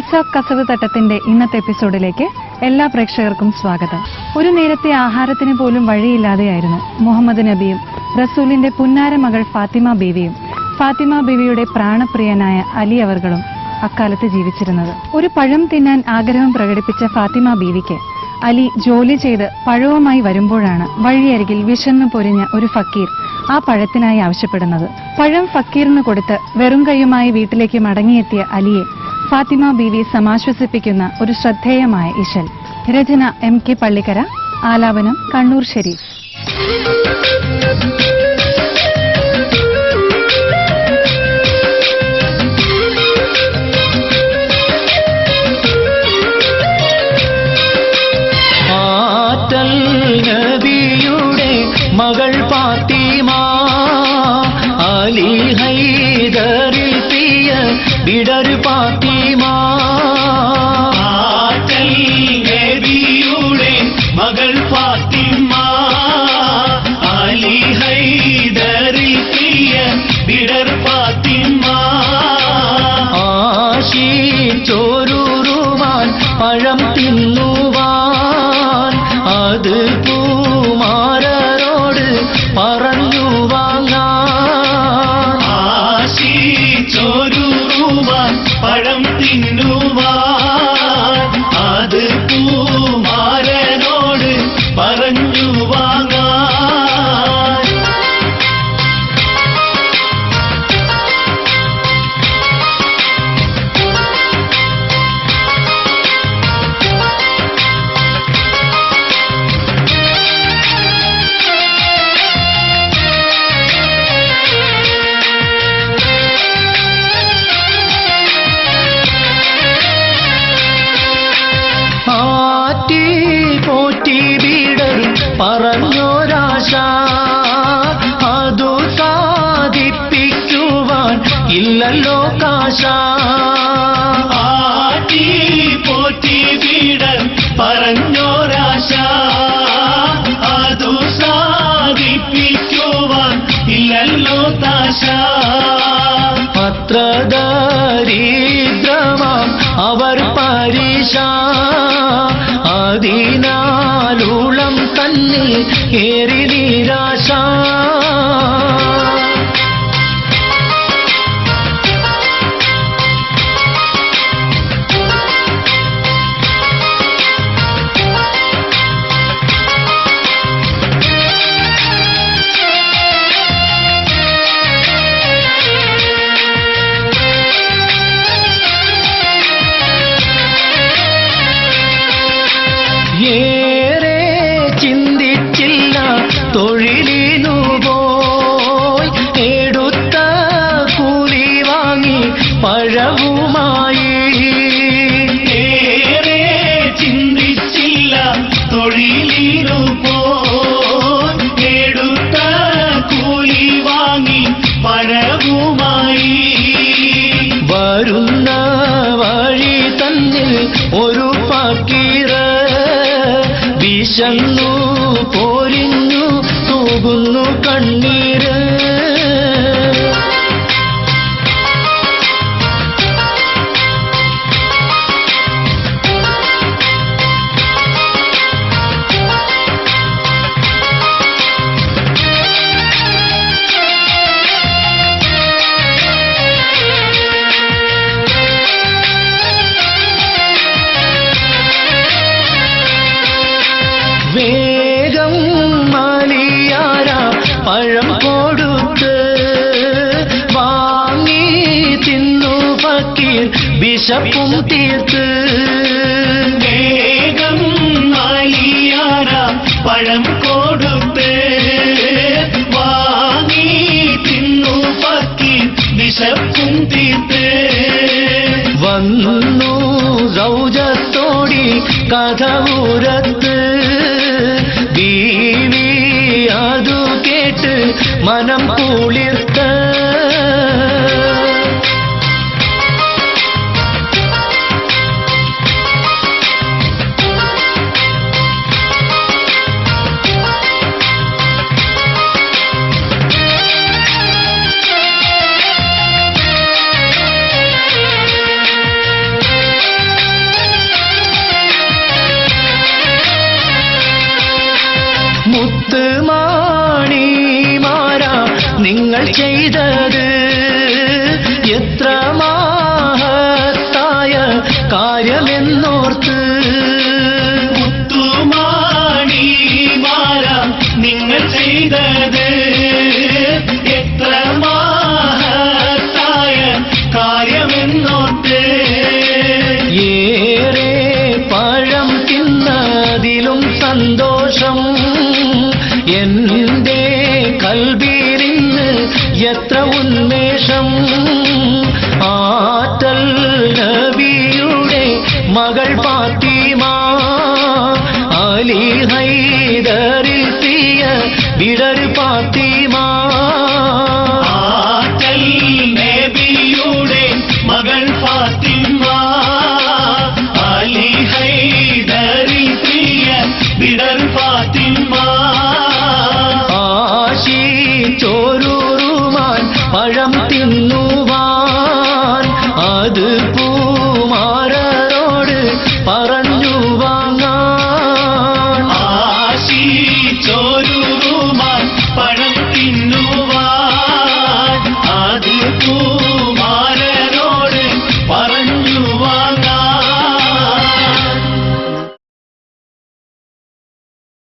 റസാഖ് കസവ് തട്ടത്തിന്റെ ഇന്നത്തെ എപ്പിസോഡിലേക്ക് എല്ലാ പ്രേക്ഷകർക്കും സ്വാഗതം. ഒരു നേരത്തെ ആഹാരത്തിന് പോലും വഴിയില്ലാതെയായിരുന്നു മുഹമ്മദ് നബിയും റസൂലിന്റെ പുന്നാര മകൾ ഫാത്തിമ ബീവിയും ഫാത്തിമ ബീവിയുടെ പ്രാണപ്രിയനായ അലി അവർകളും അക്കാലത്ത് ജീവിച്ചിരുന്നത്. ഒരു പഴം തിന്നാൻ ആഗ്രഹം പ്രകടിപ്പിച്ച ഫാത്തിമ ബീവിക്ക് അലി ജോലി ചെയ്ത് പഴവുമായി വരുമ്പോഴാണ് വഴിയരികിൽ വിശന്നു പൊരിഞ്ഞ ഒരു ഫക്കീർ ആ പഴത്തിനായി ആവശ്യപ്പെടുന്നത്. പഴം ഫക്കീറിന് കൊടുത്ത് വെറും കൈയുമായി വീട്ടിലേക്ക് മടങ്ങിയെത്തിയ അലിയെ ഫാത്തിമ ബീവി സമാശ്വസിപ്പിക്കുന്ന ഒരു ശ്രദ്ധേയമായ ഇശൽ. രചന MK പള്ളിക്കര, ആലാപനം കണ്ണൂർ ഷെരീഫ്. മകൾ ഫാത്തിമ അലി ഹൈദറിൽ പ്രിയ വിടർ ഫാത്തിമ. ആറ്റൽ നബിയുടെ മകൾ ഫാത്തിമ അലി ഹൈദറിൽ പ്രിയ വിടർ ഫാത്തിമ. ആശിച്ചോരുരുവാൻ പഴം തിന്നുവാൻ അത് പറഞ്ഞു വാങ്ങാൻ. ആശിച്ചോരുവാൻ പഴം തിന്നുവാൻ അത് കുമാരനോട് പറഞ്ഞു വാങ്ങാൻ. പോറ്റി വീടരും പറഞ്ഞോരാശ അതു സാധിപ്പിക്കുവാൻ ഇല്ലല്ലോ കാശ. ആറ്റി പോറ്റി വീടർ പറഞ്ഞോരാശ അതു സാധിപ്പിക്കുവാൻ ഇല്ലല്ലോ കാശ. അത്ര ദരിദ്രമാം അവർ പരീക്ഷ അതിനാലുളം തന്നെ ഏറി നിരാശ. ഏറെ ചിന്തിച്ചില്ല തൊഴിലിനു പോയി എടുത്ത കൂലി വാങ്ങി പഴവുമായി. ഏറെ ചിന്തിച്ചില്ല തൊഴിലിനു പോയി എടുത്ത കൂലി വാങ്ങി പഴവുമായി. വരുന്ന വഴി തന്നിൽ ഒരു ഫക്കീർ വിശന്നു പോരിഞ്ഞു തൂകുന്നു കണ്ണീര്. വേഗം മാലിയാര പഴം കൊടുത്ത് വാങ്ങി തിന്നു ഫക്കീർ വിശപ്പും തീർത്ത്. വേഗം മാലിയാര പഴം കൊടുത്ത് വാങ്ങി തിന്നു ഫക്കീർ വിശപ്പും തീർത്ത്. വന്നു സൗജത്തോടി കഥ ഉരത്ത് ബീവി അതു കേട്ട് മനം കുളിർത്ത്. നിങ്ങൾ ചെയ്തത് എത്ര മഹത്തായ കാര്യമെന്നോർത്ത്. മുത്തുമാണിമാല നിങ്ങൾ ചെയ്തത് എത്ര മഹത്തായ കാര്യമെന്നോർത്ത്. ഏറെ പഴം തിന്നതിലും സന്തോഷം എന്റെ കൽബിലിന്ന് എത്ര ഉന്മേഷം. ആറ്റൽ നബിയുടെ മകൾ ഫാത്തിമ അലി ഹൈദറിൽ പ്രിയ വിടർ ഫാത്തിമ. ആറ്റൽ നബിയുടെ മകൾ ഫാത്തിമ അലി ഹൈദറിൽ പ്രിയ വിടർ ഫാത്തിമ. ചോരൂറുമാൻ പഴം തിന്നുവാൻ അത്